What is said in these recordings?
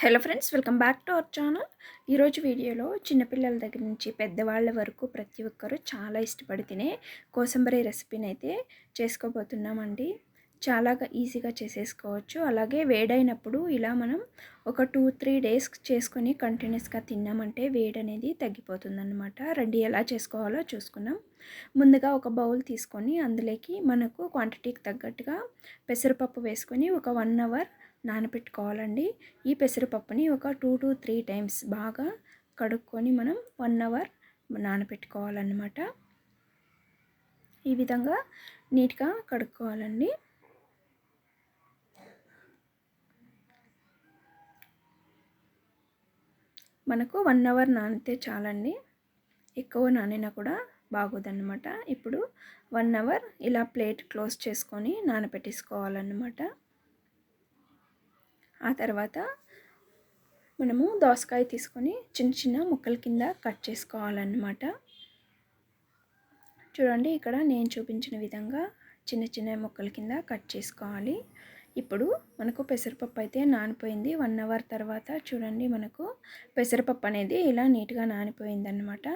Hello friends, welcome back to our channel. ఈరోజు వీడియోలో చిన్నపిల్లల దగ్గర నుంచి పెద్దవాళ్ళ వరకు ప్రతి ఒక్కరూ చాలా ఇష్టపడి తినే కోసంబరి రెసిపీని అయితే చేసుకోబోతున్నామండి. చాలా ఈజీగా చేసేసుకోవచ్చు. అలాగే వేడైనప్పుడు ఇలా మనం ఒక 2-3 డేస్ చేసుకొని కంటిన్యూస్గా తిన్నామంటే వేడి అనేది తగ్గిపోతుందన్నమాట. రండి ఎలా చేసుకోవాలో చూసుకుందాం. ముందుగా ఒక బౌల్ తీసుకొని అందులోకి మనకు క్వాంటిటీకి తగ్గట్టుగా పెసరపప్పు వేసుకొని ఒక 1 అవర్ నానబెట్టుకోవాలండి. ఈ పెసరపప్పుని ఒక 2-3 టైమ్స్ బాగా కడుక్కొని మనం 1 అవర్ నానబెట్టుకోవాలన్నమాట. ఈ విధంగా నీట్గా కడుక్కోవాలండి. మనకు 1 అవర్ నానితే చాలండి, ఎక్కువ నానినా కూడా బాగోదన్నమాట. ఇప్పుడు 1 అవర్ ఇలా ప్లేట్ క్లోజ్ చేసుకొని నానబెట్టేసుకోవాలన్నమాట. ఆ తర్వాత మనము దోసకాయ తీసుకొని చిన్న చిన్న ముక్కల కింద కట్ చేసుకోవాలన్నమాట. చూడండి, ఇక్కడ నేను చూపించిన విధంగా చిన్న చిన్న ముక్కల కింద కట్ చేసుకోవాలి. ఇప్పుడు మనకు పెసరపప్పు అయితే నానిపోయింది. 1 అవర్ తర్వాత చూడండి, మనకు పెసరపప్పు అనేది ఇలా నీట్గా నానిపోయిందన్నమాట.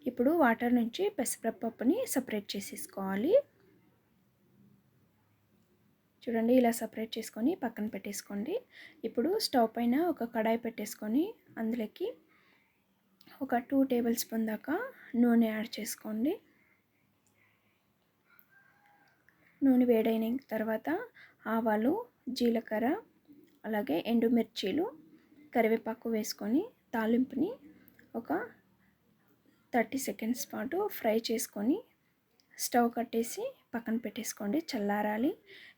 ఇప్పుడు వాటర్ నుంచి పెసరపప్పుని సపరేట్ చేసేసుకోవాలి. చూడండి, ఇలా సపరేట్ చేసుకొని పక్కన పెట్టేసుకోండి. ఇప్పుడు స్టవ్ పైన ఒక కడాయి పెట్టేసుకొని అందులోకి ఒక 2 టేబుల్ స్పూన్ దాకా నూనె యాడ్ చేసుకోండి. నూనె వేడైన తర్వాత ఆవాలు, జీలకర్ర, అలాగే ఎండుమిర్చీలు, కరివేపాకు వేసుకొని తాలింపుని ఒక 30 సెకండ్స్ పాటు ఫ్రై చేసుకొని స్టవ్ కట్టేసి పక్కన పెట్టేసుకోండి, చల్లారాలి.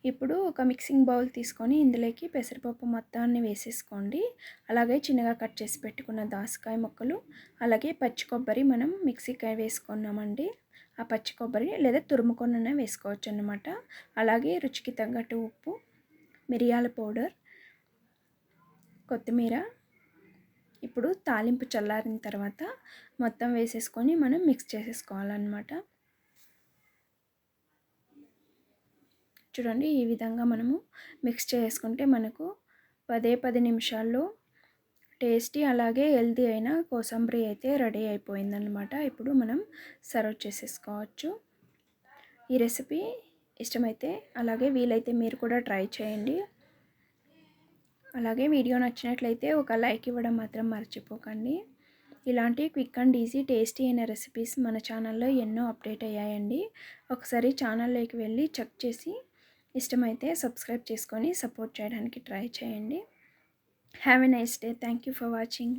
ఇప్పుడు ఒక మిక్సింగ్ బౌల్ తీసుకొని ఇందులోకి పెసరపప్పు మొత్తాన్ని వేసేసుకోండి. అలాగే చిన్నగా కట్ చేసి పెట్టుకున్న దోసకాయ ముక్కలు, అలాగే పచ్చి కొబ్బరి మనం మిక్సీకి వేసుకున్నామండి. ఆ పచ్చి కొబ్బరి లేదా తురుముకొనైనా వేసుకోవచ్చు అన్నమాట. అలాగే రుచికి తగ్గట్టు ఉప్పు, మిరియాల పౌడర్, కొత్తిమీర. ఇప్పుడు తాలింపు చల్లారిన తర్వాత మొత్తం వేసేసుకొని మనం మిక్స్ చేసేసుకోవాలన్నమాట. చూడండి, ఈ విధంగా మనము మిక్స్ చేసుకుంటే మనకు 10 నిమిషాల్లో టేస్టీ అలాగే హెల్తీ అయిన కోసంబరి అయితే రెడీ అయిపోయిందనమాట. ఇప్పుడు మనం సర్వ్ చేసేసుకోవచ్చు. ఈ రెసిపీ ఇష్టమైతే అలాగే వీలైతే మీరు కూడా ట్రై చేయండి. అలాగే వీడియో నచ్చినట్లయితే ఒక లైక్ ఇవ్వడం మాత్రం మర్చిపోకండి. ఇలాంటి క్విక్ అండ్ ఈజీ టేస్టీ అయిన రెసిపీస్ మన ఛానల్లో ఎన్నో అప్డేట్ అయ్యాయండి. ఒకసారి ఛానల్లోకి వెళ్ళి చెక్ చేసి ఇష్టమైతే సబ్స్క్రైబ్ చేసుకొని సపోర్ట్ చేయడానికి ట్రై చేయండి. Have a nice day. Thank you for watching.